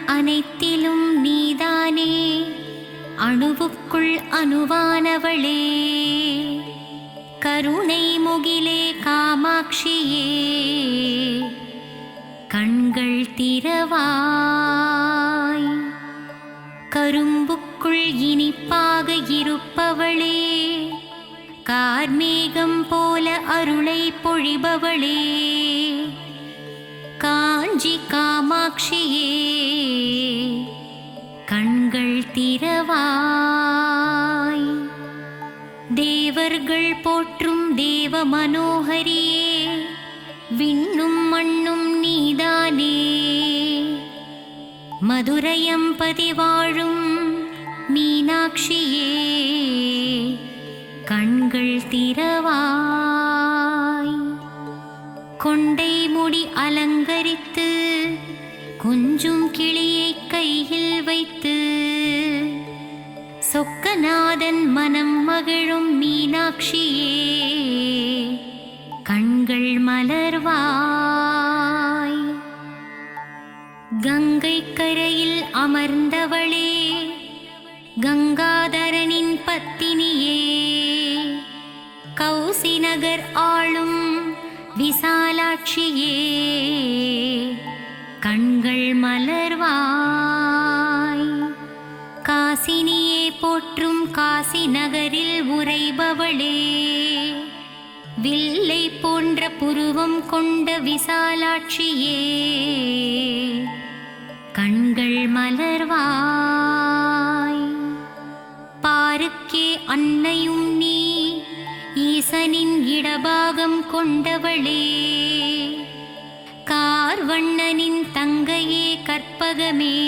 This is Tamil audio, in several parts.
அனைத்திலும் நீதானே, அணுவுக்குள் அணுவானவளே, கருணை முகிலே காமாட்சியே, கண்கள் திறவாய். கரும்புக்குள் இனிப்பாக இருப்பவளே, கார்மேகம் போல அருளை பொழிபவளே, காஞ்சி காமாட்சியே, கண்கள் திறவாய். தேவர்கள் போற்றும் தேவ மனோகரியே, விண்ணும் மண்ணும் நீதானே, மதுரையம்பதி வாழும் மீனாட்சியே, கண்கள் திறவாய். கொண்டை முடி அலங்கரித்து கொஞ்சும் கிளியை கையில் வைத்து, சொக்கநாதன் மனம் மகிழும் மீனாட்சியே, கண்கள் மலர்வாய். கங்கை கரையில் அமர்ந்தவளே, கங்காதரனின் பத்தினியே, கௌசி நகர் ஆளும் விசாலாட்சியே, கண்கள் மலர்வாய். காசினியே போற்றும் காசி நகரில் உறைபவளே, வில்லை போன்ற புருவம் கொண்ட விசாலாட்சியே, கண்கள் மலர்வாய். பாருக்கே அன்னையும் நீ, ஈசனின் இடபாகம் கொண்டவளே, கார்வண்ணனின் தங்கையே கற்பகமே,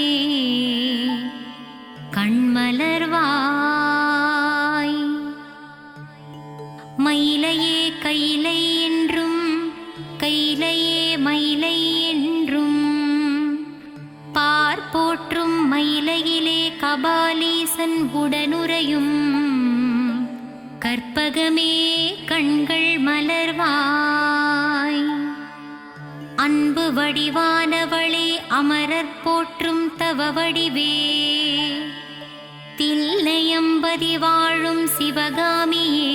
கண்மலர்வாய். மயிலையே கைலை என்றும், கைலையே மயிலை என்றும், பார்ப்போற்றும் மயிலையிலே கபாலீசன் உடனுறையும், கற்பகமே கண்கள் மலர்வாய். அன்பு வடிவானவளே, அமரர் போற்றும் தவ வடிவே, தில்லையம்பதி வாழும் சிவகாமியே,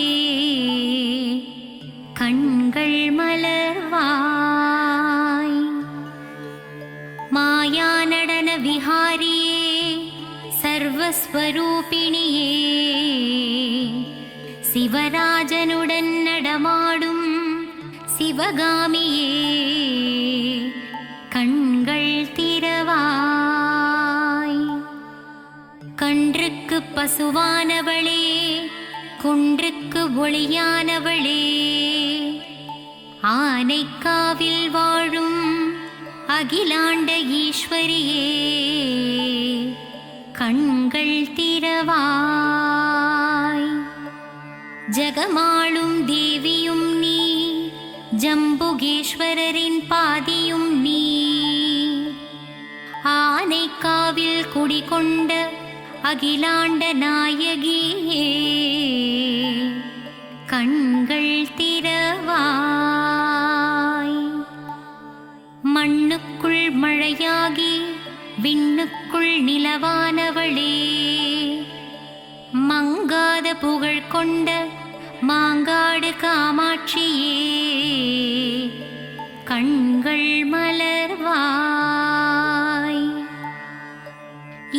கண்கள் மலர்வாய். மாயா நடன விஹாரியே, சர்வஸ்வரூபிணியே, சிவராஜனுடன் நடமாடும் சிவகாமியே, கண்கள் திறவாய். கன்றுக்கு பசுவானவளே, குன்றுக்கு ஒளியானவளே, ஆனைக்காவில் வாழும் அகிலாண்ட ஈஸ்வரியே, கண்கள் திறவாய். ஜகமாளும் தேவியும் நீ, ஜம்புகேஸ்வரரின் பாதியும் நீ, ஆனைக்காவில் குடிகொண்ட அகிலாண்ட நாயகியே, கண்கள் திறவாய். மண்ணுக்குள் மழையாகி விண்ணுக்குள் நிலவானவளே, மங்காத புகழ் கொண்ட மாங்காடு காமாட்சியே, கண்கள் மலர்வாய்.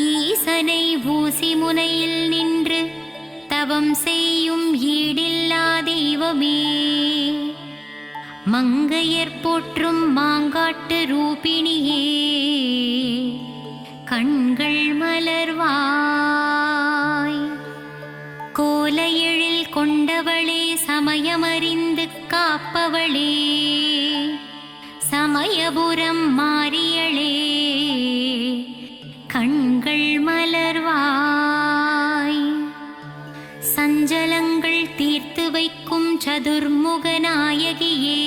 ஈசனை ஊசி முனையில் நின்று தவம் செய்யும் ஈடில்லா தெய்வமே, மங்கையர் போற்றும் மாங்காட்டு ரூபிணியே, கண்கள் மலர்வாய். கோலையெழில் கொண்டவளே, சமயமறிந்து காப்பவளே, சமயபுரம் மாறியளே, கண்கள் மலர்வாய். சஞ்சலங்கள் தீர்த்து வைக்கும் சதுர்முக நாயகியே,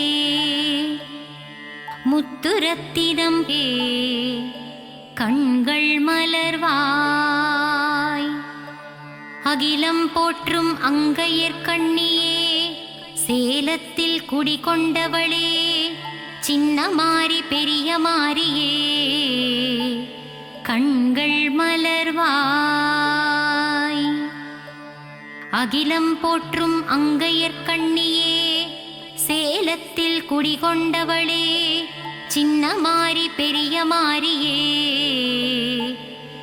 முத்துரத்தினம் கண்கள் மலர்வாய். அகிலம் போற்றும் அங்கையர் கண்ணியே, சேலத்தில் குடிகொண்டவளே, சின்ன மாறி பெரிய மாறியே, கண்கள் மலர்வாய். அகிலம் போற்றும் அங்கையர்கண்ணியே, சேலத்தில் குடிகொண்டவளே, சின்ன மாறி பெரிய மாறியே,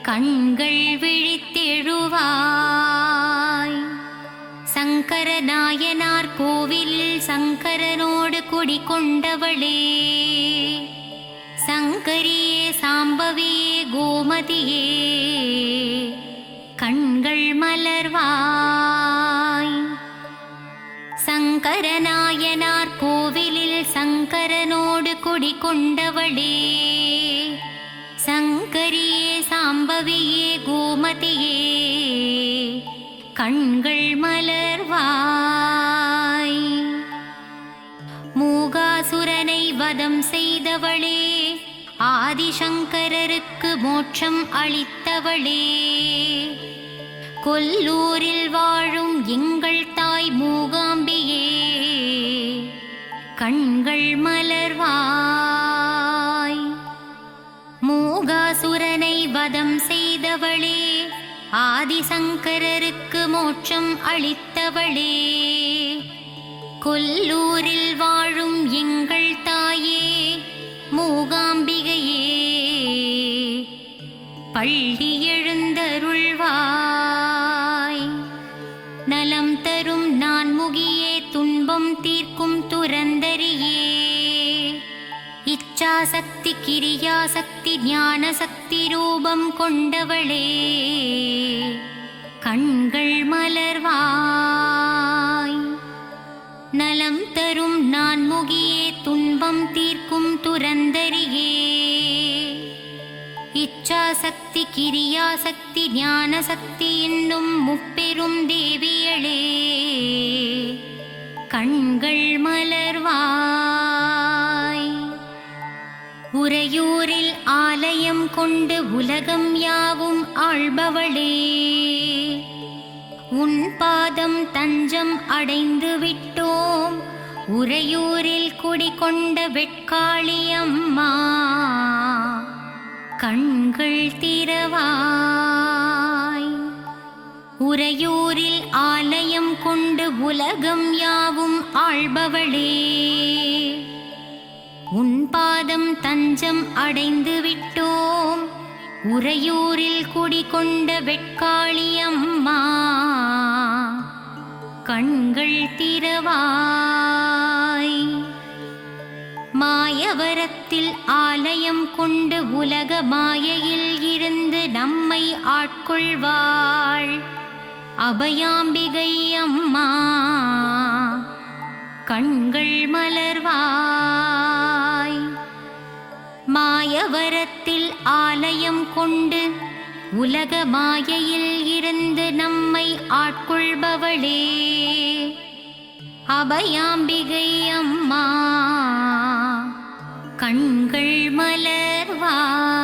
கண்கள் விழித்தெழுவாய். சங்கர நாயனார் கோவிலில் சங்கரனோடு குடிகொண்டவளே, சங்கரியே சாம்பவியே கோமதியே, கண்கள் மலர்வாய். சங்கரநாயனார் கோவிலில் சங்கரனோடு குடிகொண்டவளே, சங்கரியே சாம்பவியே கோமதியே, கண்கள் மலர்வாய். மூகாசுரனை வதம் செய்தவளே, ஆதிசங்கரருக்கு மோட்சம் அளித்தவளே, கொல்லூரில் வாழும் எங்கள் தாய் மூகாம்பியே, கண்கள் மலர்வாய். மூகாசுரனை வதம் செய்தவளே, ஆதிசங்கரருக்கு மோட்சம் அளித்தவளே, கொல்லூரில் வாழும் எங்கள் தாயே மூகாம்பிகையே, பள்ளி எழுந்தருள்வாய். நலம் தரும் நான்முகியே, துன்பம் தீர்க்கும் துரந்தரியே, இச்சாசக்தி கிரியாசக்தி ஞானசக்தி ரூபம் கொண்டவளே, கண்கள் மலர்வாய். நலம் தரும் நான்முகியே, துன்பம் தீர்க்கும் துரந்தரியே, இச்சாசக்தி கிரியாசக்தி ஞானசக்தி என்னும் முப்பெரும் தேவியளே, கண்கள் மலர்வாய். உறையூரில் ஆலயம் கொண்டு உலகம் யாவும் ஆள்பவளே, உன் பாதம் தஞ்சம் அடைந்து விட்டோம், உறையூரில் குடிகொண்ட வெட்காளியம்மா, கண்கள் திறவாய். உறையூரில் ஆலயம் கொண்டு உலகம் யாவும் ஆள்பவளே, உன் பாதம் தஞ்சம் அடைந்து விட்டோம், உறையூரில் குடிகொண்ட வெட்காளியம்மா, கண்கள் திறவாய். மாயவரத்தில் ஆலயம் கொண்டு உலக மாயையில் இருந்து நம்மை ஆட்கொள்வாள் அபயாம்பிகை அம்மா, கண்கள் மலர்வாய். மாயவரத்தில் ஆலயம் கொண்டு உலக மாயையில் இருந்து நம்மை ஆட்கொள்பவளே அபயாம்பிகை அம்மா, கண்கள் மலர்வாய்.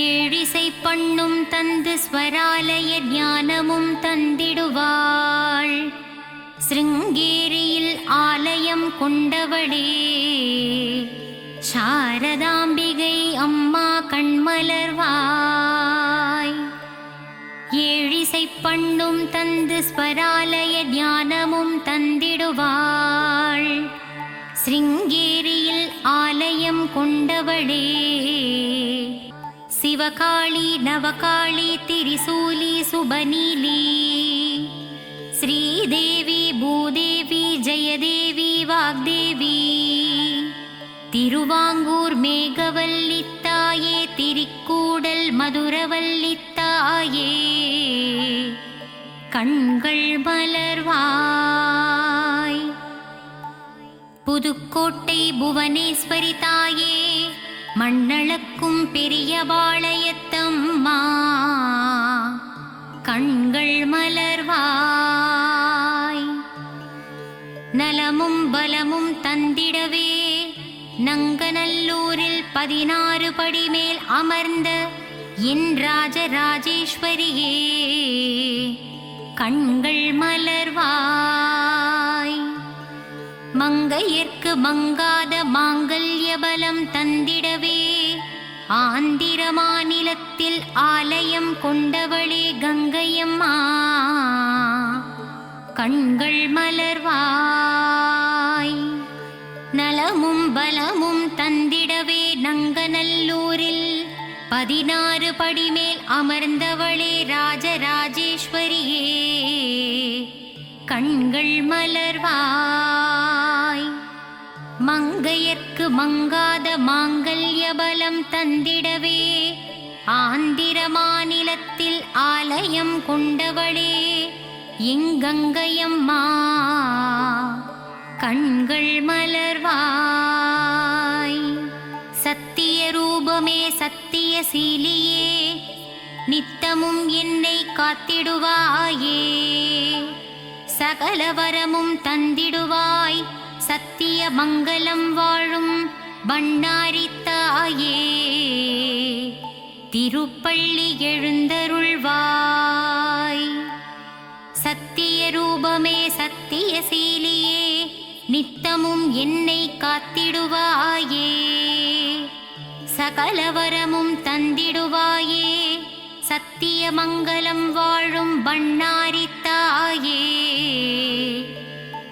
ஏழிசை பண்ணும் தந்து ஸ்வராலய ஞானமும் தந்திடுவாள், சிருங்கேரியில் ஆலயம் கொண்டவளே சாரதாம்பிகை அம்மா, கண்மலர்வாய். ஏழிசை பண்ணும் தந்து ஸ்வராலய ஞானமும் தந்திடுவாள், சிருங்கேரியில் ஆலயம் கொண்டவளே சிவகாளி நவகாளி திரிசூலி சுபநீலி, ஸ்ரீதேவி பூதேவி ஜெயதேவி வாக்தேவி, திருவாங்கூர் மேகவல்லி தாயே, திரிக்கூடல் மதுரவல்லி தாயே, கண்கள் மலர்வாய். புதுக்கோட்டை புவனேஸ்வரி தாயே, மண்ணளக்கும் பெரியபாளையத்தம்மா, கண்கள் மலர்வாய். நலமும் பலமும் தந்திடவே நங்கநல்லூரில் 16 படி மேல் அமர்ந்த என் ராஜராஜேஸ்வரியே, கண்கள் மலர்வாய். மங்கையர்க்கு மங்காத மாங்கல்ய பலம் தந்திடவே ஆந்திர மாநிலத்தில் ஆலயம் கொண்டவளே கங்கையம்மா, கண்கள் மலர்வாய். நலமும் பலமும் தந்திடவே நங்கநல்லூரில் 16 படி மேல் அமர்ந்தவளே ராஜராஜேஸ்வரியே, கண்கள் மலர்வாய். மங்கையர்க்கு மங்காத மாங்கல்ய பலம் தந்திடவே ஆந்திர மாநிலத்தில் ஆலயம் கொண்டவளே எங்கங்கையம்மா, கண்கள் மலர்வாய். சத்திய ரூபமே சத்திய சீலியே, நித்தமும் என்னை காத்திடுவாயே, சகல வரமும் தந்திடுவாய். சத்திய மங்களம் வாழும் பண்ணாரி தாயே, திருப்பள்ளி எழுந்தருள்வாய். சத்திய ரூபமே சத்திய சீலியே, நித்தமும் என்னை காத்திடுவாயே, சகல வரமும் தந்திடுவாயே. சத்திய மங்களம் வாழும் பண்ணாரி தாயே,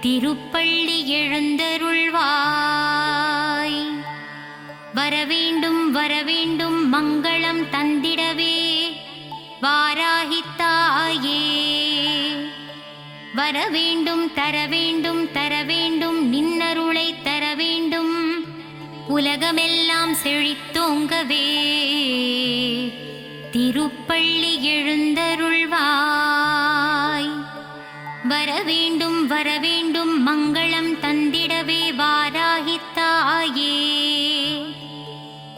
திருப்பள்ளி எழுந்தருள்வாய். வரவேண்டும் வரவேண்டும் மங்களம் தந்திடவே வாராகி தாயே, வரவேண்டும் தரவேண்டும் தரவேண்டும் நின்னருளை தரவேண்டும், உலகமெல்லாம் செழித்தோங்கவே திருப்பள்ளி எழுந்தருள்வாய். வரவேண்டும் வரவேண்டும் மங்களம் தந்திடவே வாராகி தாயே,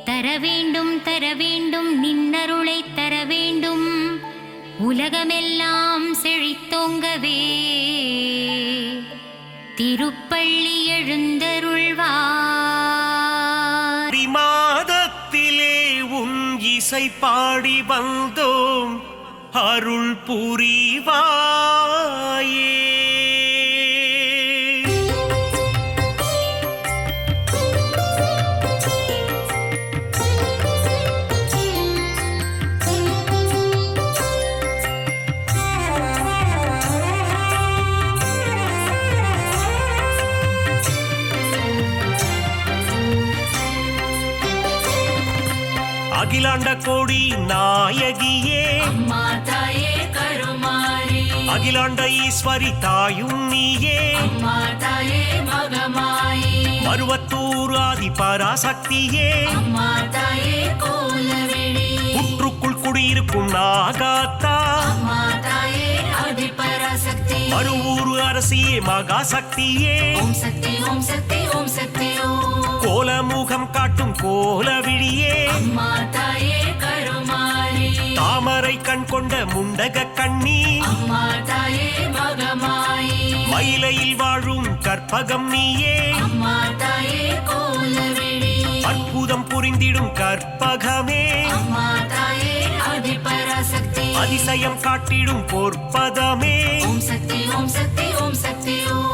தரவேண்டும் தரவேண்டும் நின்னருளை தரவேண்டும், உலகமெல்லாம் செழித்தோங்கவே திருப்பள்ளி எழுந்தருள்வாய். மாதத்திலே உன் இசை பாடி வந்தோம், அருள் புரிவாயே. அகிலாண்ட கோடி நாயகியே, அம்மா தாயே கருமாரி, அகிலாண்ட ஈஸ்வரி தாயும் நீயே, அம்மா தாயே மகமாயி, மருவத்தூர் ஆதி பராசக்தியே, அம்மா தாயே கோலவெளி, புற்றுக்குள் குடியிருக்கும் நாகாத்தா, அம்மா தாயே ஆதிபராசக்தி, மருவூர் அரசியே மகாசக்தியே, ஓம் சக்தி ஓம் சக்தி ஓம் சக்தி ஓம். கோலமுகம் காட்டும் கோலவிழியே, அம்மா தாயே கருமாரி, தாமரை கண் கொண்ட முண்டக கண்ணி, அம்மா தாயே மகமாயி, மயிலையில் வாழும் கற்பகம் நீயே, அம்மா தாயே கோலவெளி, அற்புதம் புரிந்திடும் கற்பகமே, அம்மா தாயே ஆதிபராசக்தி, அதிசயம் காட்டிடும் பொற்பதமே, ஓம் சக்தி ஓம் சக்தி ஓம் சக்தி ஓம்.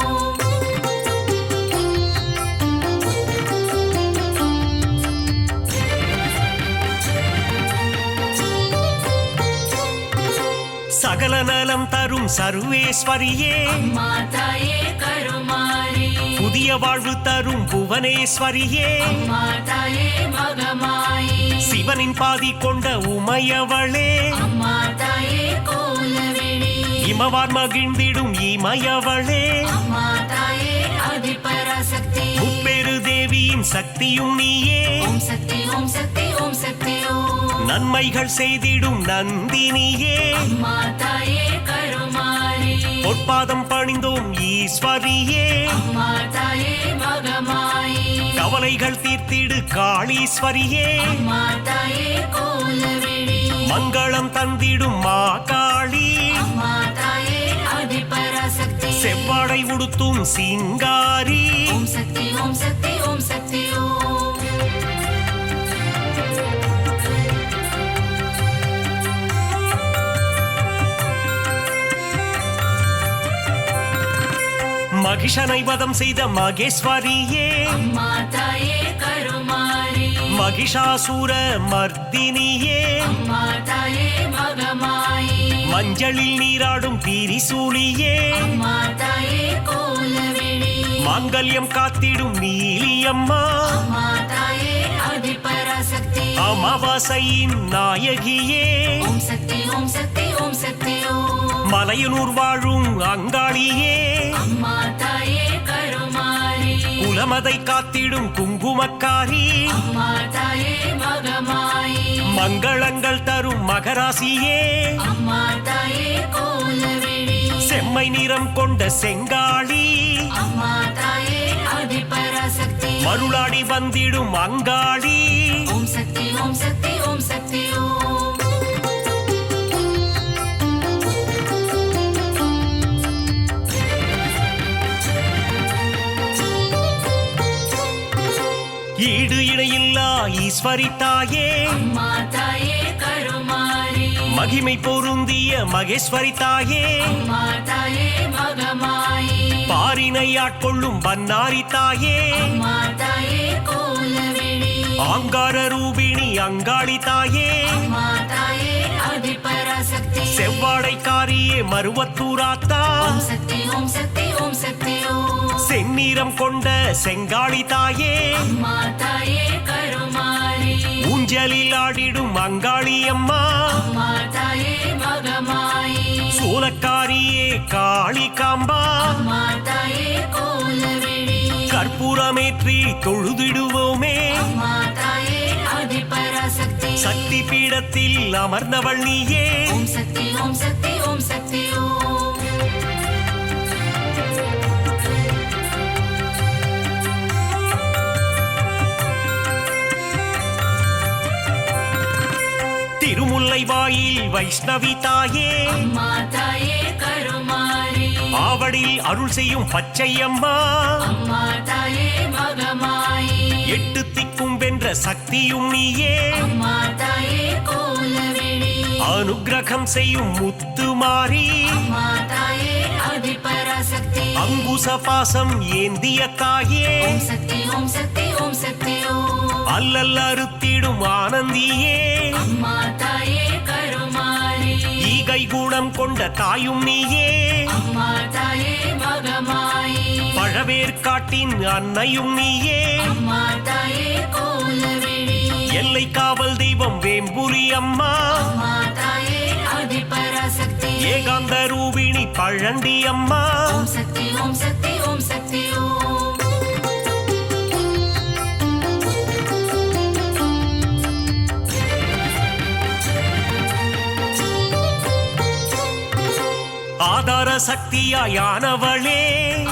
சகல நலம் தரும் சர்வேஸ்வரியே, அம்மா தாயே கருமாரி, புதிய வாழ்வு தரும் புவனேஸ்வரியே, அம்மா தாயே மகமாயி, சிவனின் பாதி கொண்ட உமையவளே, அம்மா தாயே கோலவெளி, இமவார் மகிழ்ந்திடும் இமயவளே, அம்மா தாயே ஆதிபராசக்தி, முப்பெரு தேவியின் சக்தியும் நீயே, ஓம் சக்தி ஓம் சக்தி ஓம் சக்தி ஓம். நன்மைகள் செய்திடும் நந்தினியே, அம்மா தாயே கருமாரி, பொற்பாதம் பணிந்தோம் ஈஸ்வரியே, அம்மா தாயே மகமாயி, கவலைகள் தீர்த்திடு காளீஸ்வரியே, அம்மா தாயே கோலவெளி, மங்களம் தந்திடும் மா காளி, அம்மா தாயே ஆதிபராசக்தி, செவ்வாடை உடுத்தும் சிங்காரி, ஓம் சக்தி ஓம் சக்தி ஓம் சக்தி ஓம். மகிஷனை வதம் செய்த மகேஸ்வரியே, அம்மா தாயே கருமாரி, மகிஷாசுர மர்தினியே அம்மா தாயே மகமாயி மஞ்சளில் நீராடும் திரிசூலியே அம்மா தாயே கோலவிழி மாங்கல்யம் காத்திடும் நீலியம்மா அம்மா தாயே ஆதிபராசக்தி அமாவாசையின் நாயகியே ஓம் சக்தி ஓம் சக்தி ஓம் சக்தி ஓம் மலையனூர் வாழும் அங்காளியே அம்மா தாயே கருமாரி குலமதை காத்திடும் குங்குமக்காரி அம்மா தாயே மகமாயி மங்களங்கள் தரும் மகராசியே அம்மா தாயே கோலவிழி செம்மை நிறம் கொண்ட செங்காளி அம்மா தாயே ஆதிபராசக்தி மருளாடி வந்திடும் அங்காளி ஓம் சக்தி ஓம் சக்தி ஓம் சக்தி ஓம் ஈடு இணையில்லா ஈஸ்வரி தாயே அம்மா தாயே கருமாரி மகிமை பொருந்திய மகேஸ்வரி தாயே அம்மா தாயே மகமாயி பாரினை ஆட்கொள்ளும் பன்னாரி தாயே அம்மா தாயே கோலவிழி ஆங்கார ரூபிணி அங்காளி தாயே அம்மா தாயே ஆதிபராசக்தி செவ்வாடைக்காரியே மருவத்தூராத்தா ஓம் சக்தி ஓம் சக்தி ஓம் சக்தி ஓம் செந்நிறம் கொண்ட செங்காளி தாயே அம்மா தாயே கருமாரி ஊஞ்சலில் ஆடிடும் அங்காளி அம்மா அம்மா தாயே மகமாயி சூலக்காரியே காளி காம்பா அம்மா தாயே கோலவிழி கற்பூரமேற்றி தொழுதிடுவோமே அம்மா தாயே ஆதிபராசக்தி சக்தி பீடத்தில் அமர்ந்தவள் நீயே ஓம் சக்தி ஓம் சக்தி ஓம் சக்தி ஓம் திருமுல்லை வாயில் வைஷ்ணவி தாயே அம்மா தாயே கருமாரி ஆவடில் அருள் செய்யும் பச்சையம்மா அம்மா தாயே மகமாயி எட்டு திக்கும் வென்ற சக்தியும் நீயே அம்மா தாயே கோலவிழி அனுக்கிரகம் செய்யும் முத்துமாரி அம்மா தாயே ஆதிபராசக்தி அங்குச பாசம் ஏந்திய தாயே ஓம் சக்தி ஓம் சக்தி ஓம் சக்தி ஓம் அல்லல் அறுத்திடும் ஆனந்தியே அம்மா தாயே கருமாரி ஈகை குணம் கொண்ட தாயும் நீயே அம்மா தாயே மகமாயி பழவேற்காட்டின் அன்னையும் நீயே அம்மா தாயே கோலவிழி எல்லை காவல் தெய்வம் வேம்புரி அம்மா அம்மா தாயே ஆதிபராசக்தி ஏகாந்த ரூபிணி பழண்டி அம்மா ஓம் சக்தி ஓம் சக்தி ஓம் சக்தி ஓம் ஆதார சக்தியாயானவளே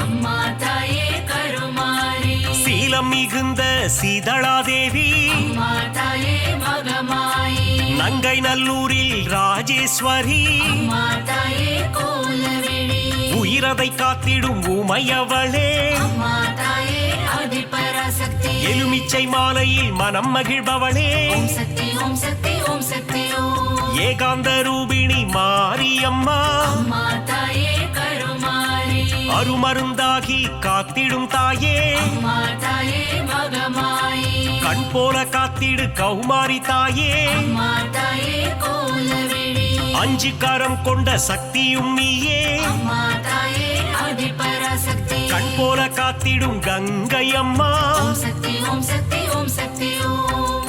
அம்மா தாயே கருமாரி சீலம் மிகுந்த சீதளாதேவி அம்மா தாயே மகமாயி நங்கை நல்லூரில் ராஜேஸ்வரி அம்மா தாயே கோலவிழி உயிரதை காத்திடும் உமையவளே அம்மா தாயே ஆதிபராசக்தி எலுமிச்சை மாலையில் மனம் மகிழ்பவளே ஓம் சக்தி ஓம் சக்தி ஓம் சக்தி ஓம் ஏகாந்த ரூபிணி மாரியம்மா அம்மா தாயே கருமாரி அருமருந்தாகி காத்திடும் தாயே அம்மா தாயே மகமாயி கண் போல காத்திடு கௌமாரி தாயே அம்மா தாயே கோலவிழி அஞ்சு கரம் கொண்ட சக்தியும் நீயே அம்மா தாயே ஆதிபராசக்தி கண் போல காத்திடும் கங்கை அம்மா ஓம் சக்தி ஓம் சக்தி ஓம் சக்தி ஓம்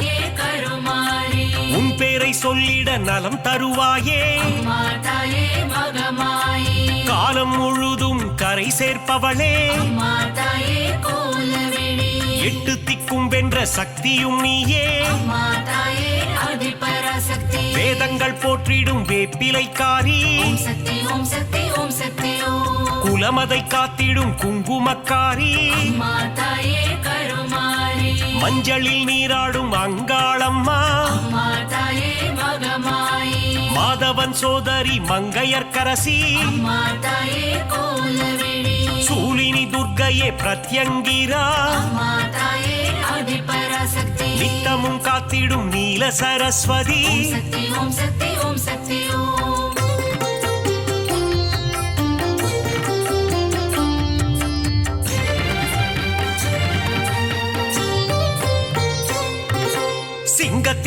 ஏ கருமாரி உன் பேரை சொல்லிட நலம் தருவாயே அம்மா தாயே மகமாயி காலம் முழுதும் கரை சேர்ப்பவளே அம்மா தாயே கோலவிழி எட்டு திக்கும் வென்ற சக்தியும் நீயே அம்மா தாயே ஆதிபராசக்தி வேதங்கள் போற்றிடும் வேப்பிலைக்காரி ஓம் சக்தி ஓம் சக்தி ஓம் சக்தி ஓம் குலமதை காத்திடும் குங்குமக்காரி அம்மா தாயே கருமாரி மஞ்சளில் நீராடும் அங்காளம்மா அம்மா தாயே மகமாயி மாதவன் சோதரி மங்கையர்க்கரசி அம்மா தாயே கோலவிழி சூலினி துர்க்கையே பிரத்யங்கிரா அம்மா தாயே ஆதிபராசக்தி நித்தமும் காத்திடும் நீல சரஸ்வதி ஓம் சக்தி ஓம் சக்தி ஓம் சக்தி ஓம்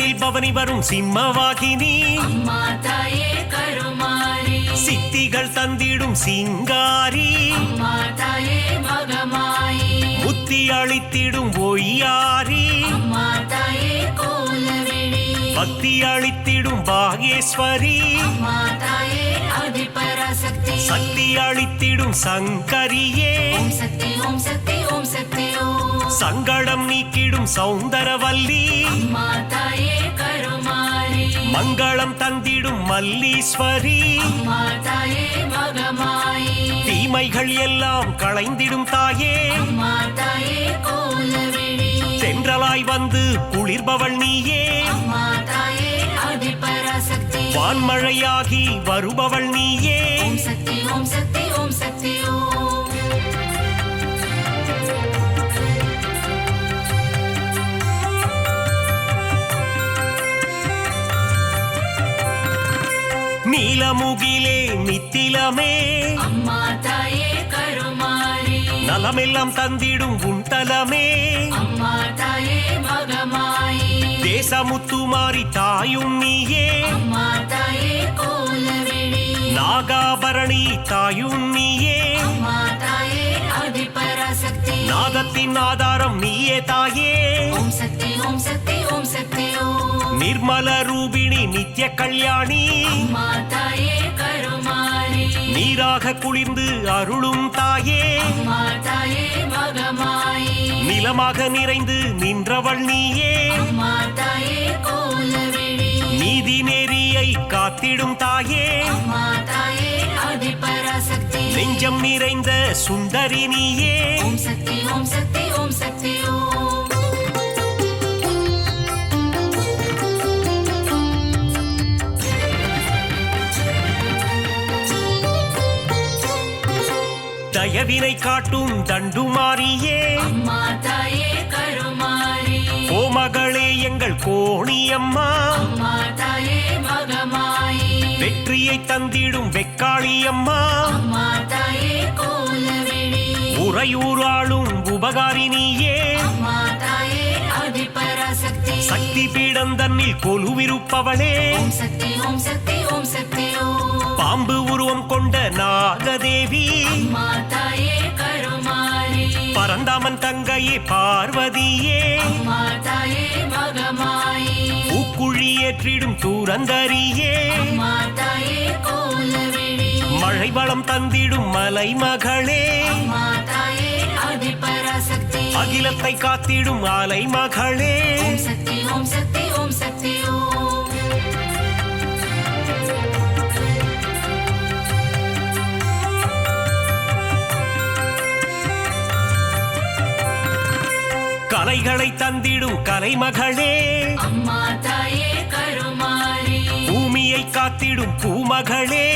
திங்களில் பவனி வரும் சிம்மவாகினி அம்மா தாயே கருமாரி சித்திகள் தந்திடும் சிங்காரி அம்மா தாயே மகமாயி புத்தி அளித்திடும் ஒய்யாரி அம்மா தாயே கோலவிழி பக்தி அளித்திடும் பாகேஸ்வரி அம்மா தாயே அதிபராசக்தி சக்தி அளித்திடும் சங்கரியே ஓம் சக்தி ஓம் சக்தி ஓம் சக்தி ஓம் சங்கடம் நீக்கிடும் சௌந்தரவல்லி அம்மா தாயே கருமாரி மங்களம் தந்திடும் மல்லீஸ்வரி அம்மா தாயே மகமாயி தீமைகள் எல்லாம் களைந்திடும் தாயே அம்மா தாயே கோலவிழி தென்றலாய் வந்து குளிர்பவள் நீயே அம்மா தாயே அதிபராசக்தி வான்மழையாகி வருபவள் நீயே ஓம் சக்தி ஓம் சக்தி ஓம் சக்தி ஓம் நீலமுகிலே நித்திலமே அம்மா தாயே கருமாரி நலமெல்லாம் தந்திடும் உன் தலமே அம்மா தாயே மகமாயி தேசமுத்துமாரி தாயும் நீயே அம்மா தாயே கோலவிழி நாகாபரணி தாயும் நீயே அம்மா தாயே அதிபராசக்தி நாதத்தின் ஆதாரம் நீயே தாயே ஓம் சக்தி ஓம் சக்தி ஓம் சக்தி ஓம் நிர்மல ரூபிணி நித்ய கல்யாணி அம்மா தாயே கருமாரி நீராக குளிர்ந்து அருளும் தாயே அம்மா தாயே மகமாயி நிலமாக நிறைந்து நின்றவள் நீயே அம்மா தாயே கோலவிழி நீதி நெறியை காத்திடும் தாயே அம்மா தாயே அதிபராசக்தி நெஞ்சம் நிறைந்த சுந்தரி நீயே ஓம் சக்தி ஓம் சக்தி ஓம் சக்தி ஓம் தயவினை காட்டும் தண்டுமாரியே அம்மா தாயே கருமாரி கோமகளே எங்கள் கோணியம்மா அம்மா தாயே மகமாயி வெற்றியை தந்திடும் வெக்காளியம்மா அம்மா தாயே கோலவிழி உறையூராளும் உபகாரினியே அம்மா தாயே அதிபராசக்தி சக்தி பீடம் தன்னில் கொலுவிருப்பவளே ஓம் சக்தி ஓம் சக்தி ஓம் சக்தி ஓம் பாம்பு உருவம் கொண்ட நாகதேவி அம்மா தாயே கருமாரி பரந்தாமன் தங்கையே பார்வதியே அம்மா தாயே மகமாயி பூக்குழி ஏற்றிடும் தூரந்தரியே அம்மா தாயே கோலவிழி மழை வளம் தந்திடும் மலை மகளே அம்மா தாயே அதிபராசக்தி அகிலத்தை காத்திடும் அலை மகளே ஓம் சக்தி ஓம் சக்தி ஓம் சக்தி ஓம் கலைகளை தந்திடும் கலைமகளே அம்மா தாயே கருமாரி பூமியை காத்திடும் பூமகளே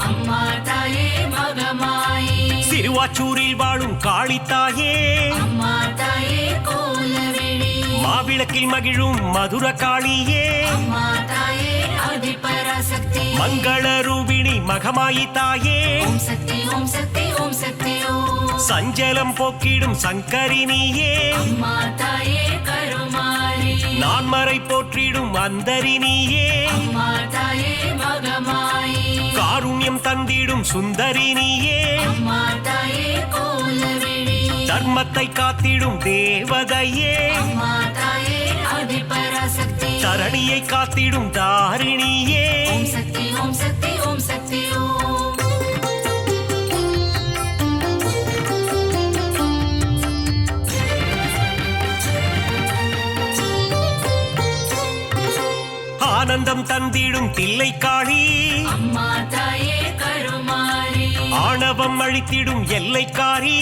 அம்மா தாயே மகமாயி சிறுவாச்சூரில் வாழும் காளித்தாயே அம்மா தாயே கோலவிழி மாவிளக்கில் மகிழும் மதுர காளியே அம்மா தாயே அதிபராசக்தி மங்கள ரூபிணி மகமாயி தாயே ஓம் சக்தி ஓம் சக்தி ஓம் சக்தி ஓம் சஞ்சலம் போக்கிடும் சங்கரினியே அம்மா தாயே கருமாரி நான்மறை போற்றிடும் அந்தரினியே அம்மா தாயே மகமாயி காருண்யம் தந்திடும் சுந்தரினியே அம்மா தாயே கோலவிழி தர்மத்தை காத்திடும் தேவதையே அம்மா தாயே அதிபராசக்தி தரணியை காத்திடும் தாரிணியே ஓம் சக்தி ஓம் சக்தி ஓம் சக்தி ஓம் ஆனந்தம் தந்திடும் தில்லைக்காளி அம்மா தாயே கருமாரி ஆணவம் அழித்திடும் எல்லைக்காரி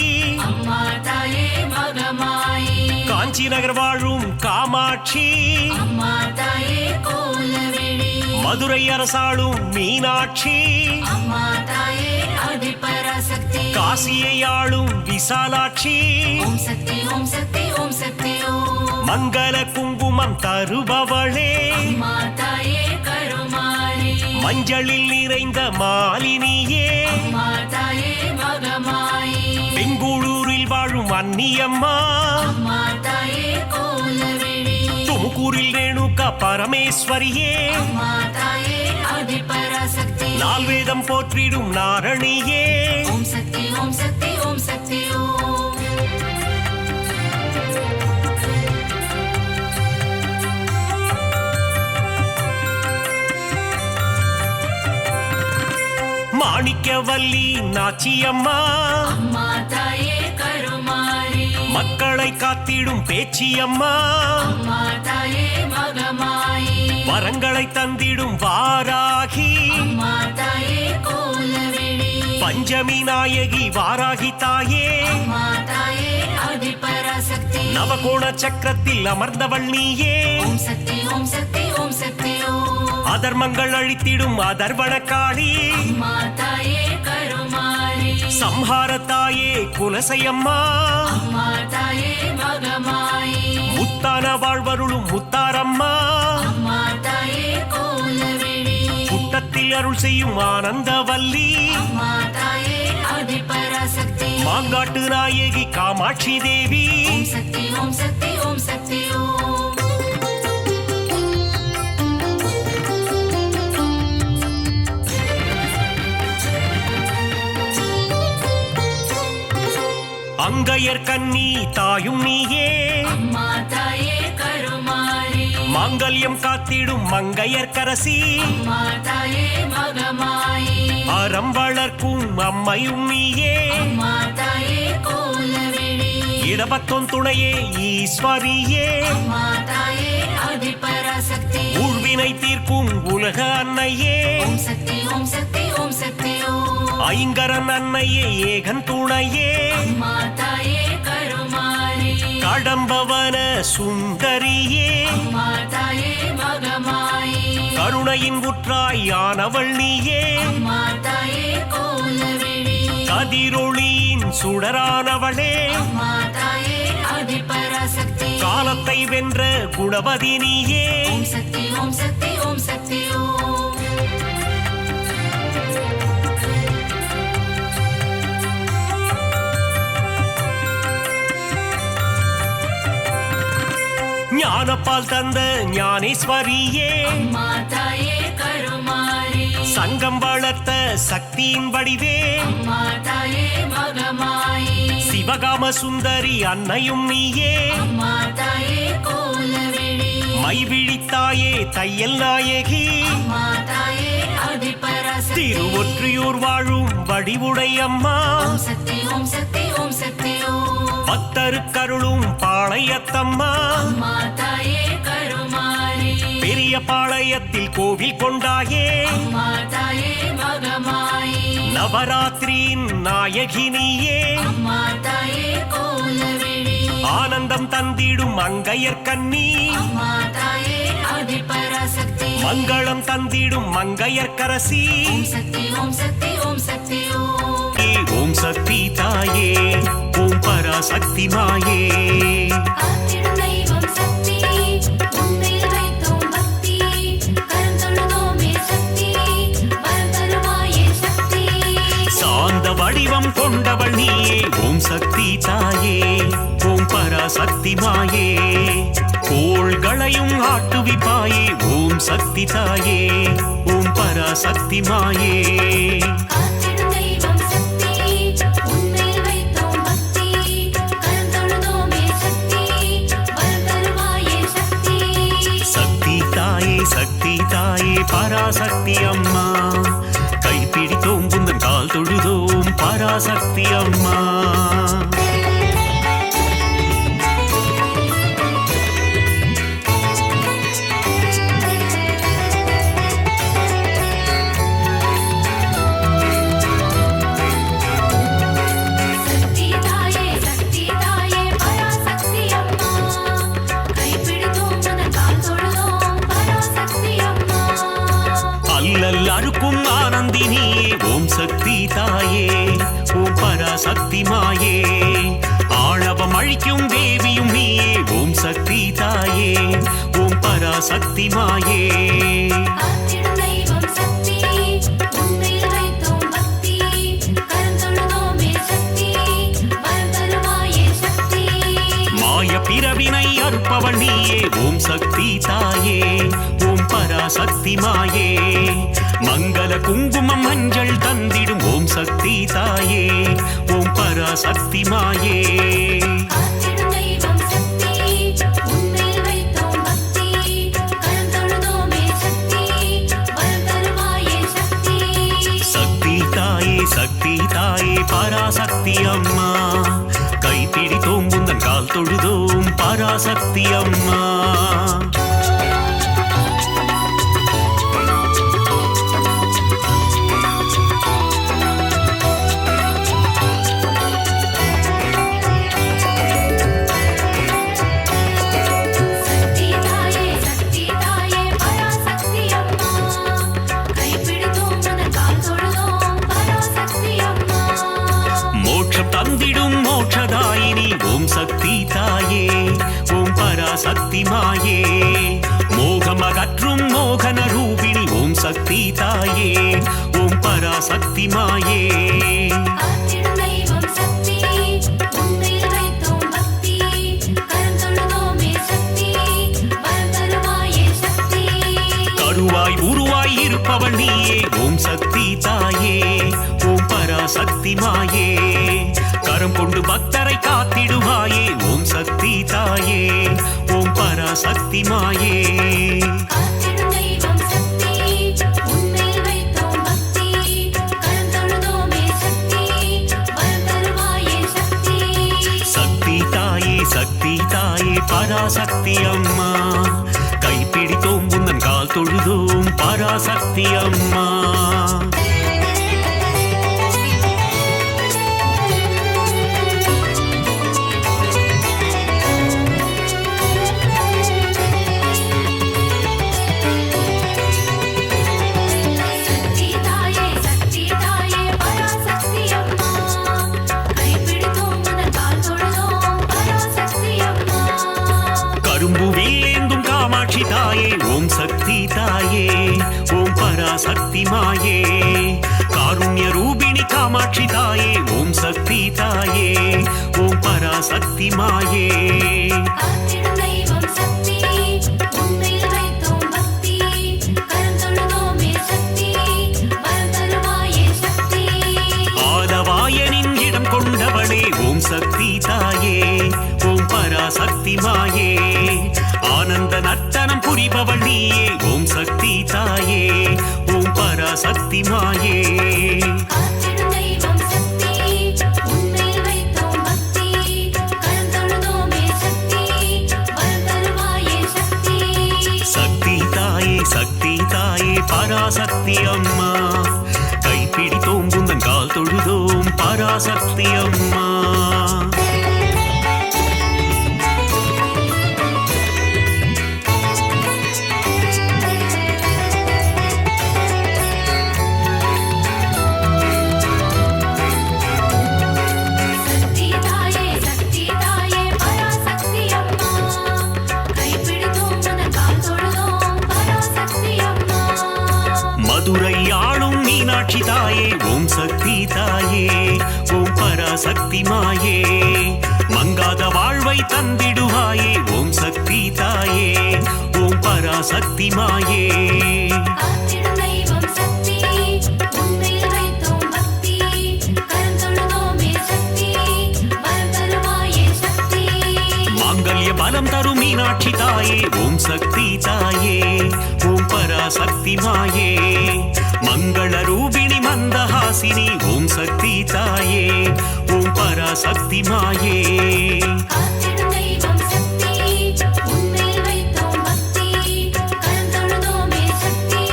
அம்மா தாயே மகமாயி காஞ்சி நகர் வாழும் காமாட்சி அம்மா தாயே கோலவிழி மதுரை அரசாளும் மீனாட்சி அம்மா தாயே அதிபராசக்தி காசியை ஆளும் விசாலாட்சி ஓம் சக்தி ஓம் சக்தி ஓம் சக்தி ஓம் மங்கள குங்குமம் தருபவளே அம்மா தாயே கருமாரி மஞ்சளில் நிறைந்த மாலினியே அம்மா தாயே மகமாயி பெங்களூரில் வாழும் அன்னியம்மா அம்மா தாயே கோலவிழி ஊரில் ரேணுகா பரமேஸ்வரியே அம்மா தாயே ஆதிபராசக்தி நால்வேதம் போற்றிடும் நாரணியே ஓம் சக்தி ஓம் சக்தி ஓம் சக்தி ஓம் மாணிக்கவல்லி நாச்சியம்மா அம்மா தாயே கருமாரி மக்களை காத்திடும் பேச்சியம்மா அம்மா தாயே மகமாயி வரங்களை தந்திடும் வாராகி அம்மா தாயே கோலவிழி பஞ்சமி நாயகி வாராகி தாயே அம்மா தாயே ஆதிபராசக்தி நவகோண சக்கரத்தில் அமர்ந்தவள் நீயே ஓம் சக்தி ஓம் சக்தி ஓம் சக்தி ஓம் அதர்மங்கள் அழித்திடும் அதர்வண காளி அம்மா தாயே கருமாரி சம்ஹார தாயே குலசையம்மா அம்மா தாயே மகமாயி முத்தான வாழ்வருளும் முத்தாரம்மா அம்மா தாயே கோலவிழி புட்டத்தில் அருள் செய்யும் ஆனந்தவல்லி அம்மா தாயே ஆதிபராசக்தி மாங்காட்டு நாயகி காமாட்சி தேவி ஓம் சக்தி ஓம் சக்தி ஓம் சக்தி ஓம் அங்கையர் கன்னி தாயும் நீயே அம்மா தாயே கருமாரி மாங்கல்யம் காத்திடும் மங்கையர் கரசி அம்மா தாயே மகமாயி அறம் வளர்க்கும் அம்மையும் நீயே அம்மா தாயே கோலவிழி இடபத்தொன் துணையே ஈஸ்வரியே அம்மா தாயே ஆதிபராசக்தி ஊழ்வினை தீர்க்கும் உலக அன்னையே ஓம் சக்தி ஓம் சக்தி ஓம் சக்தி ஓம் ஐங்கரன் அன்னையே ஏகன் துணையே அம்மா தாயே கருமாரி கடம்பவன சுந்தரியே அம்மா தாயே மகமாயி கருணையின் உற்றாயானவள் நீயே அம்மா தாயே கோலவிழி கதிரொளியின் சுடரானவளே அம்மா தாயே ஆதிபராசக்தி காலத்தை வென்ற குணவதி நீயே ஓம் சக்தி ஓம் சக்தி ஓம் சக்தி ஓம் ஞானப்பால் தந்த ஞானேஸ்வரியே அம்மா தாயே கருமாரி சங்கம் வளர்த்த சக்தியின் வடிவே அம்மா தாயே மகமாயி சிவகாம சுந்தரி அன்னையும் நீயே அம்மா தாயே கோலவிழி மைவிழித்தாயே தையல் நாயகி அம்மா தாயே ஆதிபராசக்தி திருவொற்றியூர் வாழும் வடிவுடை அம்மா ஓம் சக்தி ஓம் சக்தி ஓம் சக்தி ஓம் பக்தருக்கருளும் பாளையத்தம்மா அம்மா தாயே கருமாரி பெரிய பாளையத்தில் கோவில் கொண்டாயே அம்மா தாயே மகமாயி நவராத்திரியின் நாயகினியே அம்மா தாயே கோலவிழி ஆனந்தம் தந்திடும் அங்கையர் கன்னி அம்மா தாயே ஆதிபராசக்தி மங்களம் தந்திடும் மங்கையர் கரசி ஓம் சக்தி ஓம் சக்தி ஓம் சக்தி ஓம் ஓம் சக்தி தாயே ஓம் பராசக்தி மாயே காத்திடும் தெய்வம் சக்தி உன்னில் வைத்தோம் பக்தி கருந்தொழுதோமே சக்தி வரம் தருவாயே சக்தி சாந்த வடிவம் கொண்டவள் நீயே ஓம் சக்தி தாயே ஓம் பராசக்தி மாயே கோள்களையும் ஆட்டுவிப்பாயே ஓம் சக்தி தாயே ஓம் பராசக்தி மாயே காத்திடும் தெய்வம் சக்தி உன்னில் வைத்தோம் பக்தி கருந்தொழுதோமே சக்தி வரம் தருவாயே சக்தி சக்தி தாயே பராசக்தி அம்மா கைப்பிடித்தோம் குந்தன் கால் தொழுதோம் பராசக்தி அம்மா சக்தி தாயே பராசக்தி அம்மா கைப்பிடித்தோம் உந்தன் கால் தொழுதோம் பராசக்தி அம்மா அல்லல் அறுக்கும் ஆனந்தினியே ஓம் சக்தி தாயே ஓம் பராசக்தி மாயே ஆணவம் அழிக்கும் தேவியும் நீயே ஓம் சக்தி தாயே ஓம் பராசக்தி மாயே காத்திடும் தெய்வம் சக்தி உன்னில் வைத்தோம் பக்தி கருந்தொழுதோமே சக்தி வரம் தருவாயே சக்தி மாய பிறவினை அறுப்பவள் நீயே ஓம் சக்தி தாயே ஓம் பராசக்தி மாயே மங்கள குங்குமம் மஞ்சள் தந்திடும் ஓம் சக்தி தாயே ஓம் பராசக்தி மாயே காத்திடும் தெய்வம் சக்தி உன்மேல் வைத்தோம் பக்தி கரம் தொழுதோமே சக்தி வரம் தருவாயே சக்தி சக்தி தாயே பராசக்தி அம்மா கைப்பிடித்தோம் உந்தன் கால் தொழுதோம் பராசக்தி அம்மா சக்தி தாயே பராசக்தி அம்மா கைப்பிடித்தோம் உந்தன் கால் தொழுதோம் பராசக்தி அம்மா மோட்சம் தந்திடும் மோட்சதாயினி ஓம் சக்தி தாயே ஓம் பராசக்தி மாயே மோகம் அகற்றும் மோகன ரூபிணி ஓம் சக்தி தாயே ஓம் பராசக்தி மாயே காத்திடும் தெய்வம் சக்தி உன்மேல் வைத்தோம் பக்தி கரம் தொழுதோமே சக்தி வரம் தருவாயே சக்தி கருவாய் உருவாய் இருப்பவள் நீயே ஓம் சக்தி தாயே ஓம் பராசக்தி மாயே கரம் கொண்டு பக்தரை காத்திடுவாயே ஓம் சக்தி தாயே ஓம் பராசக்தி மாயே காத்திடும் தெய்வம் சக்தி உன்மேல் வைத்தோம் பக்தி கரம் தொழுதோமே சக்தி வரம் தருவாயே சக்தி சக்தி தாயே பராசக்தி அம்மா கைப்பிடித்தோம் உந்தன் கால் தொழுதோம் பராசக்தி அம்மா சக்தி தாயே பராசக்தி அம்மா கைப்பிடித்தோம் உந்தன் கால் தொழுதோம் பராசக்தி அம்மா கரும்பு வில்லேந்தும் காமாட்சி தாயே ஓம் சக்தி தாயே ஓம் பராசக்தி மாயே காருண்ய ரூபிணி காமாட்சி தாயே ஓம் சக்தி தாயே ஓம் பராசக்தி மாயே காத்திடும் தெய்வம் சக்தி உன்மேல் வைத்தோம் பக்தி கரம் தொழுதோமே சக்தி வரம் தருவாயே சக்தி ஆலவாயனின் இடம் கொண்டவளே ஓம் சக்தி தாயே ஓம் பராசக்தி மாயே ஆனந்த நர்த்தனம் புரிபவள் நீயே ஓம் சக்தி தாயே ஓம் பராசக்தி மாயே காத்திடும் தெய்வம் சக்தி உன்மேல் வைத்தோம் பக்தி கரம் தொழுதோமே சக்தி வரம் தருவாயே சக்தி சக்தி தாயே பராசக்தி அம்மா கைப்பிடித்தோம் உந்தன் கால் தொழுதோம் பராசக்தி அம்மா சக்தி தாயே பராசக்தி அம்மா கைப்பிடித்தோம் உந்தன் கால் தொழுதோம் பராசக்தி அம்மா மதுரை ஆளும் மீனாட்சி தாயே ஓம் சக்தி தாயே ஓம் பராசக்தி மாயே மங்காத வாழ்வை தந்திடுவாயே ஓம் சக்தி தாயே ஓம் பராசக்தி மாயே காத்திடும் தெய்வம் சக்தி உன்மேல் வைத்தோம் பக்தி கரம் தொழுதோமே சக்தி வரம் தருவாயே சக்தி மாங்கல்ய பலம் தரும் மீனாட்சி தாயே ஓம் சக்தி தாயே ஓம் பராசக்தி மாயே மங்கள ரூபிணி மந்தஹாசினி ஓம் சக்தி தாயே ஓம் பராசக்தி மாயே காத்திடும் தெய்வம் சக்தி உன்மேல் வைத்தோம் பக்தி கரம் தொழுதோமே சக்தி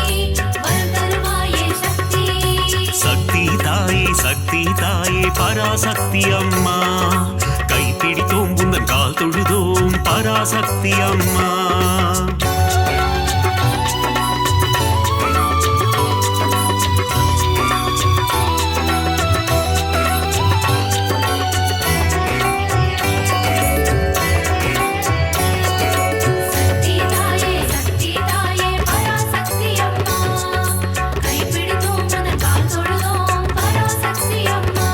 வரம் தருவாயே சக்தி சக்தி தாயே பராசக்தி அம்மா கைப்பிடித்தோம் உந்தன் கால் தொழுதோம் பராசக்தி அம்மா சக்தி தாயே பராசக்தி அம்மா கைப்பிடித்தோம் உந்தன் கால் தொழுதோம் பராசக்தி அம்மா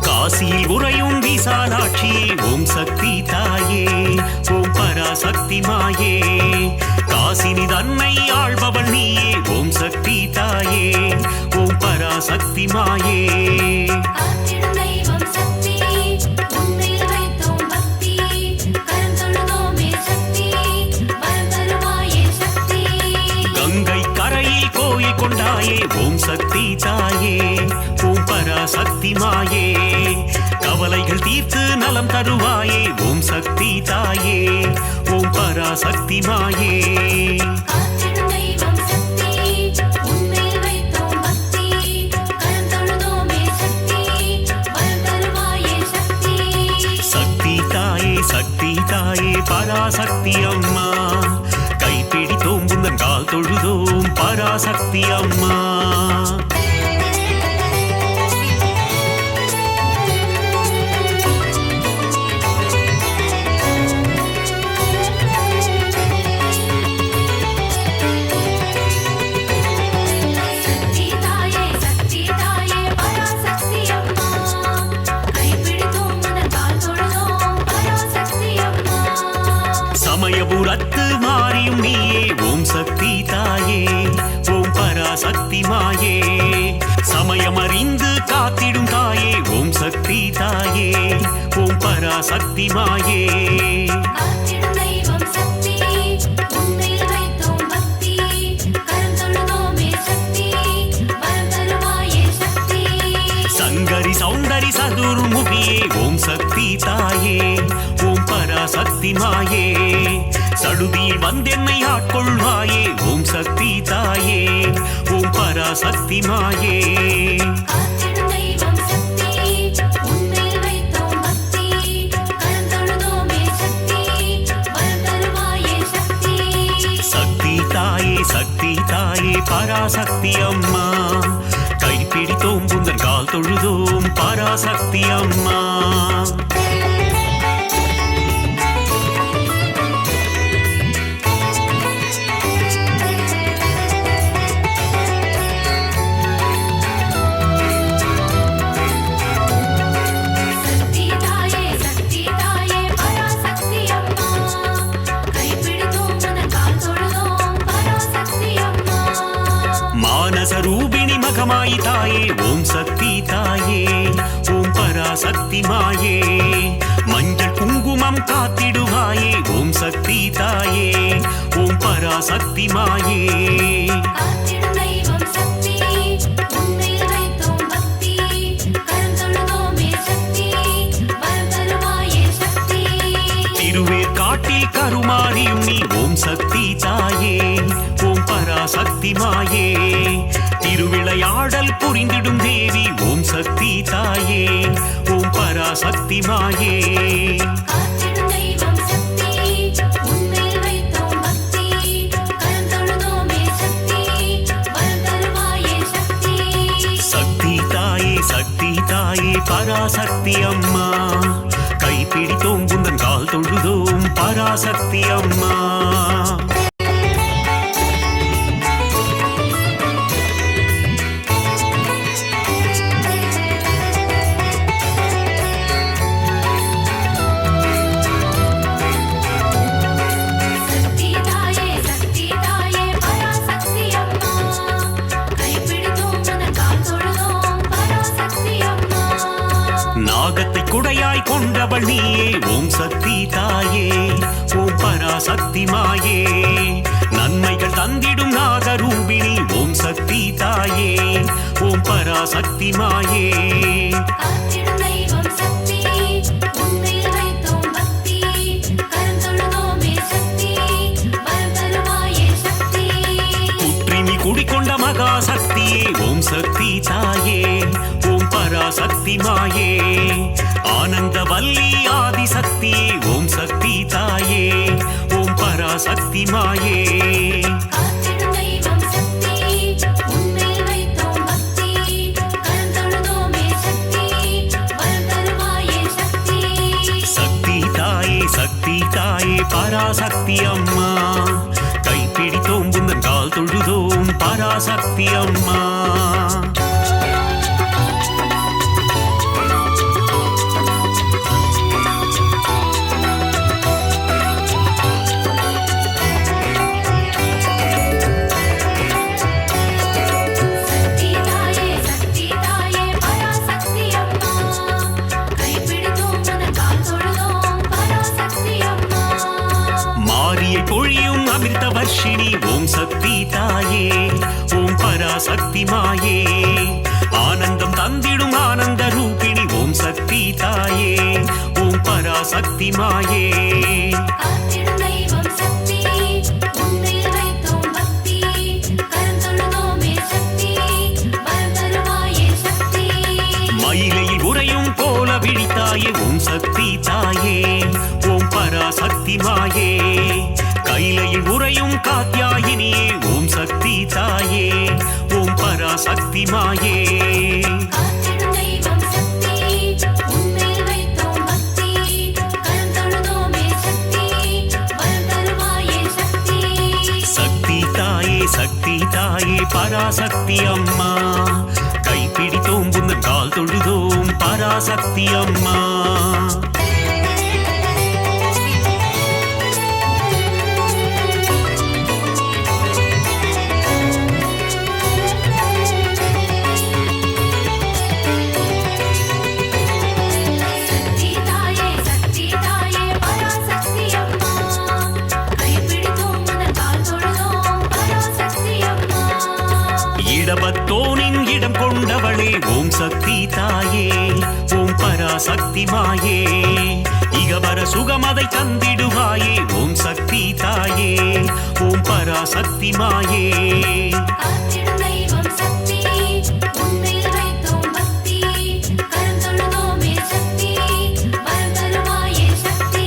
காசியில் உறையும் விசாலாட்சியே ஓம் சக்தி தாயே ஓம் பராசக்தி பராசக்தி மாயே காசினி தன்னை ஆள்பவள் நீயே ஓம் சக்தி தாயே ஓம் பராசக்தி மாயே காத்திடும் தெய்வம் சக்தி உன்னில் வைத்தோம் பக்தி கரம் தொழுதோமே சக்தி வரம் தருவாயே சக்தி கங்கை கரையில் கோயில் கொண்டாயே ஓம் சக்தி தாயே ஓம் பராசக்தி மாயே கவலைகள் தீர்த்து நலம் தருவாயே ஓம் சக்தி தாயே ஓம் பராசக்தி மாயே காத்திடும் தெய்வம் சக்தி உன்னில் வைத்தோம் பக்தி கரம் தொழுதோமே சக்தி வரம் தருவாயே சக்தி சக்தி தாயே பராசக்தி அம்மா கைப்பிடித்தோம் உந்தன் கால் தொழுதோம் பராசக்தி அம்மா சக்தி தாயே பராசக்தி அம்மா கைப்பிடித்தோம் உந்தன் கால் தொழுதோம் பராசக்தி அம்மா சமயபுரத்து மாறியும் நீயே ஓம் சக்தி தாயே ஓம் பராசக்தி மாயே சமயமறிந்து காத்திடும் தாயே ஓம் சக்தி தாயே ஓம் பராசக்தி மாயே காத்திடும் தெய்வம் சக்தி உன்னில் வைத்தோம் பக்தி கரம் தொழுதோமே சக்தி வரம் தருவாயே சக்தி சங்கரி சௌந்தரி சதுர்முகியே ஓம் சக்தி தாயே ஓம் பராசக்தி மாயே சடுதியில் வந்தென்னை ஆட்கொள்வாயே ஓம் சக்தி தாயே ஓம் பராசக்தி மாயே காத்திடும் தெய்வம் சக்தி உன்னில் வைத்தோம் பக்தி கரம் தொழுதோமே சக்தி வரம் தருவாயே சக்தி சக்தி தாயே பராசக்தி அம்மா கைப்பிடித்தோம் உந்தன் கால் தொழுதோம் பராசக்தி அம்மா சக்தி தாயே பராசக்தி அம்மா கைப்பிடித்தோம் உந்தன் கால் தொழுதோம் பராசக்தி அம்மா மானச ரூபிணி மகமாயி தாயே ஓம் சக்தி தாயே ஓம் பராசக்தி மாயே மஞ்சள் குங்குமம் காத்திடுவாயே ஓம் சக்தி தாயே ஓம் பராசக்தி மாயே காத்திடும் தெய்வம் சக்தி உன்னில் வைத்தோம் பக்தி கரம் தொழுதோமே சக்தி வரம் தருவாயே சக்தி திருவேற்காட்டில் கருமாரியும் நீ ஓம் சக்தி தாயே ஓம் பராசக்தி மாயே திருவிளையாடல் புரிந்திடும் தேவி ஓம் சக்தி தாயே ஓம் பராசக்தி மாயே காத்திடும் தெய்வம் சக்தி உன்னில் வைத்தோம் பக்தி கரம் தொழுதோமே சக்தி வரம் தருவாயே சக்தி சக்தி தாயே பராசக்தி அம்மா கைப்பிடித்தோம் உந்தன் கால் தொழுதோம் பராசக்தி அம்மா சக்தி தாயே பராசக்தி அம்மா கைப்பிடித்தோம் உந்தன் கால் தொழுதோம் பராசக்தி அம்மா நாகத்தை குடையாய் கொண்டவள் நீயே ஓம் சக்தி தாயே ஓம் பராசக்தி மாயே நன்மைகள் தந்திடும் நாகரூபிணி ஓம் சக்தி தாயே ஓம் பராசக்தி மாயே காத்திடும் தெய்வம் சக்தி உன்னில் வைத்தோம் பக்தி கரம் தொழுதோமே சக்தி வரம் தருவாயே சக்தி புற்றினி குடிக்கொண்ட மகா சக்தியே ஓம் சக்தி தாயே ஓம் பராசக்தி மாயே ஆனந்த வல்லி ஆதிசக்தியே ஓம் சக்தி தாயே ஓம் பராசக்தி மாயே காத்திடும் தெய்வம் சக்தி உன்னில் வைத்தோம் பக்தி கரம் தொழுதோமே சக்தி வரம் தருவாயே சக்தி சக்தி தாயே பராசக்தி அம்மா கைப்பிடித்தோம் உந்தன் கால் தொழுதோம் பராசக்தி அம்மா தாயே ஓம் பராசக்தி மாயே ஆனந்தம் தந்திடும் ஆனந்த ரூபிணி ஓம் சக்தி தாயே ஓம் பராசக்தி மாயே காத்திடும் தெய்வம் சக்தி உன்னில் வைத்தோம் பக்தி கரந்தொழுதோமே சக்தி வரம் தருவாயே சக்தி மயிலையில் உறையும் போல விழித்தாயே ஓம் சக்தி தாயே ஓம் பராசக்தி மாயே கைலையில் உறையும் காத்யாயினியே ஓம் சக்தி தாயே ஓம் பராசக்தி மாயே காத்திடும் தெய்வம் சக்தி உன்னில் வைத்தோம் பக்தி கரந்தொழுதோமே சக்தி வரம் தருவாயே சக்தி சக்தி தாயே பராசக்தி அம்மா கைப்பிடித்தோம் புந்தன் கால் தொழுதோம் பராசக்தி அம்மா சக்தி தாயே பராசக்தி அம்மா கைப்பிடித்தோம் உனது கால் தொழுதோம் பராசக்தி அம்மா இடபத்தோனின் இடம் கொண்டவளே ஓம் சக்தி தாயே ஓம் பராசக்தி மாயே இகவர சுகமதை தந்திடுவாயே ஓம் சக்தி தாயே ஓம் பராசக்தி மாயே காத்திடும் தெய்வம் சக்தி உன்னில் வைத்தோம் பக்தி கரந்தொழுதோமே சக்தி வரம் தருவாயே சக்தி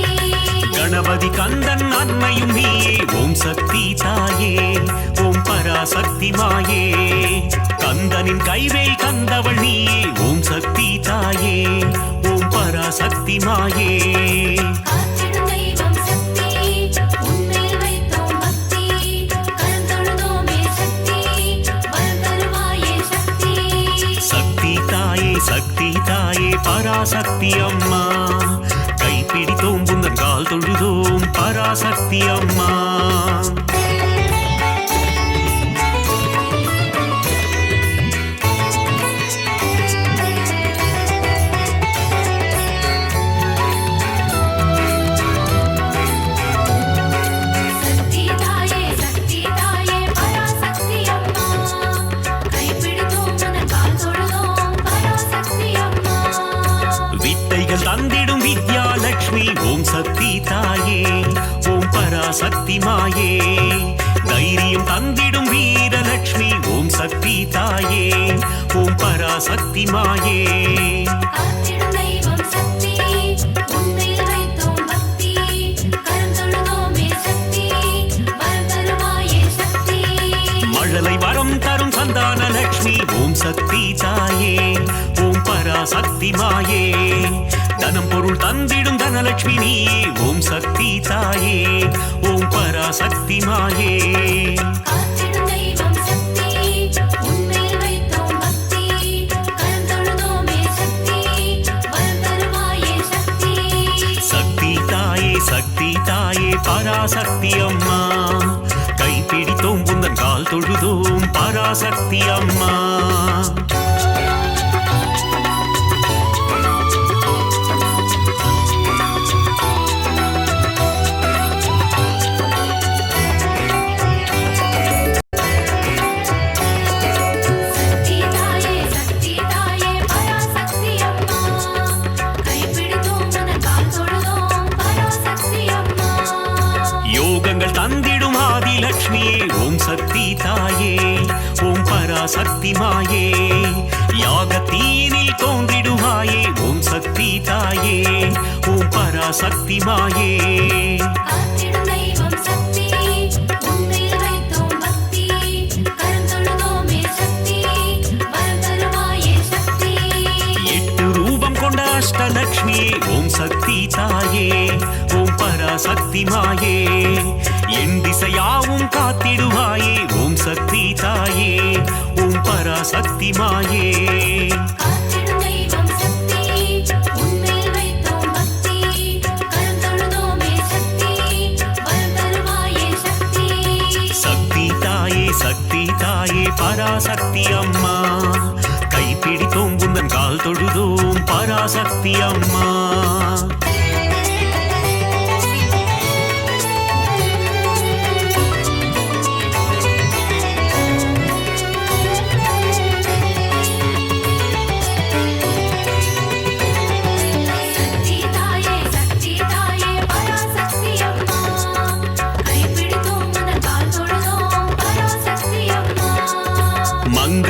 கணபதி கந்தன் அன்னையும் நீயே ஓம் சக்தி தாயே ஓம் பராசக்தி மாயே கந்தனின் கைவேல் கந்தவள் நீயே ஓம் சக்தி தாயே ஓம் பராசக்தி மாயே காத்திடும் தெய்வம் சக்தி உன்னில் வைத்தோம் பக்தி கரந்தொழுதோமே சக்தி வரம் தருவாயே சக்தி தாயே பராசக்தி அம்மா கைப்பிடித்தோம் புந்தன் கால் தொழுதோம் பராசக்தி அம்மா சக்தி தாயே பராசக்தி அம்மா கைப்பிடித்தோம் உனது கால் தொழுதோம் பராசக்தி அம்மா வித்தைகள் தந்திடும் வித்யாலட்சுமி ஓம் சக்தி தாயே ஓம் பராசக்தி மாயே தைரியம் தந்திடும் வீரலட்சுமி ஓம் சக்தி தாயே ஓம் பராசக்தி மாயே காத்திடும் தெய்வம் சக்தி உன்னில் வைத்தோம் பக்தி கரந்தொழுதோமே சக்தி வரம் தருவாயே சக்தி மழலை வரம் தரும் சந்தான லட்சுமி ஓம் சக்தி தாயே ஓம் பராசக்தி மாயே தனம் பொருள் தந்திடும் தனலட்சுமி நீயே ஓம் சக்தி தாயே ஓம் பராசக்தி மாயே காத்திடும் தெய்வம் சக்தி உன்னில் வைத்தோம் பக்தி கரந்தொழுதோமே சக்தி வரம் தருவாயே சக்தி தாயே பராசக்தி அம்மா கைப்பிடித்தோம் புந்தன் கால் தொழுதோம் பராசக்தி அம்மா சக்தி தாயே பராசக்தி அம்மா கைப்பிடித்தோம் உனது கால் தொழுதோம் பராசக்தி அம்மா யோகங்கள் தந்திடும் ஆதிலட்சுமியே ஓம் சக்தி தாயே ஓம் பராசக்தி மாயே யாகத்தீனில் தோன்றிடுவாயே ஓம் சக்தி தாயே ஓம் பராசக்தி மாயே காத்திடும் தெய்வம் சக்தி உன்னில் வைத்தோம் பக்தி கரந்தொழுதோமே சக்தி வரம் தருவாயே சக்தி எட்டு ரூபம் கொண்ட அஷ்டலட்சுமியே ஓம் சக்தி தாயே ஓம் பராசக்தி மாயே என் திசையாவும் காத்திடுவாயே ஓம் சக்தி தாயே ஓம் பராசக்தி மாயே காத்திடும் தெய்வம் சக்தி உன்னில் வைத்தோம் பக்தி கரந்தொழுதோமே சக்தி வரம் தருவாயே சக்தி தாயே பராசக்தி அம்மா கைப்பிடித்தோம் புந்தன் கால் தொழுதோம் பராசக்தி அம்மா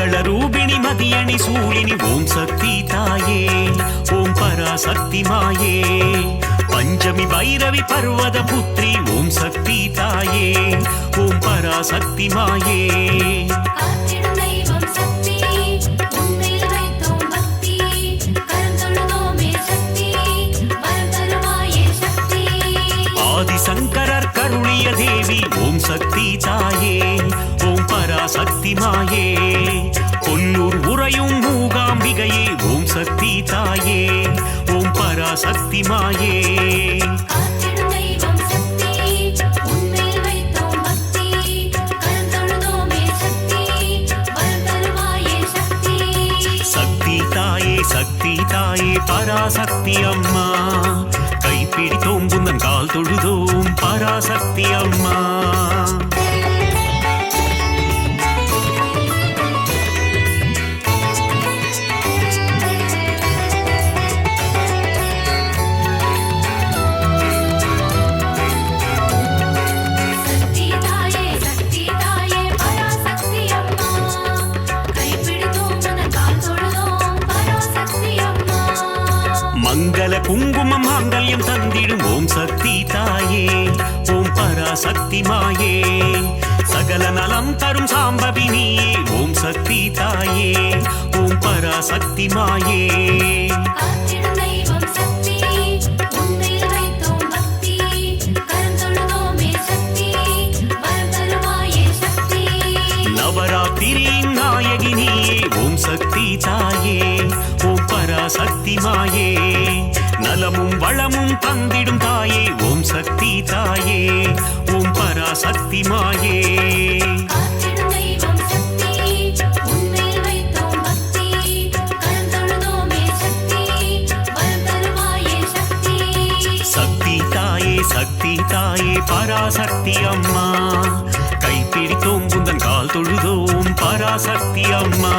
மங்கள ரூபிணி மதியணி சூழினி ஓம் சக்தி தாயே ஓம் பராசக்தி மாயே பஞ்சமி பைரவி பர்வத புத்ரி ஓம் சக்தி தாயே ஓம் பராசக்தி மாயே காத்திடும் தெய்வம் சக்தி உன்மேல் வைத்தோம் பக்தி கரம் தொழுதோமே சக்தி வரம் தருவாயே சக்தி ஆதிசங்கரர் கருளிய தேவி ஓம் சக்தி தாயே ஓம் பராசக்தி மாயே கொல்லூர் உறையும் மூகாம்பிகையே ஓம் சக்தி தாயே ஓம் பராசக்தி மாயே காத்திடும் தெய்வம் சக்தி உன்மேல் வைத்தோம் பக்தி கரம் தொழுதோமே சக்தி வரம் தருவாயே சக்தி சக்தி தாயே பராசக்தி அம்மா கைப்பிடித்தோம் குந்தன் கால் தொழுதோம் பராசக்தி அம்மா சக்தி தாயே பராசக்தி அம்மா கைப்பிடித்தோம் உனது கால் தொழுதோம் பராசக்தி அம்மா மங்கள குங்குமம் மாங்கல்யம் தந்திடும் ஓம் சக்தி தாயே ஓம் பராசக்தி மாயே சகல நலம் தரும் சாம்பவி நீயே ஓம் சக்தி தாயே ஓம் பராசக்தி மாயே காத்திடும் தெய்வம் சக்தி உன்மேல் வைத்தோம் பக்தி கரம் தொழுதோமே சக்தி வரம் தருவாயே சக்தி நவராத்திரியின் நாயகி நீயே ஓம் சக்தி தாயே ஓம் பராசக்தி மாயே நலமும் வளமும் தந்திடும் தாயே ஓம் சக்தி தாயே ஓம் பராசக்தி மாயே காத்திடும் தெய்வம் சக்தி உன்மேல் வைத்தோம் பக்தி கரம் தொழுதோமே சக்தி வரம் தருவாயே சக்தி சக்தி தாயே பராசக்தி அம்மா கைப்பிடித்தோம் குந்தன் கால் தொழுதோம் பராசக்தி அம்மா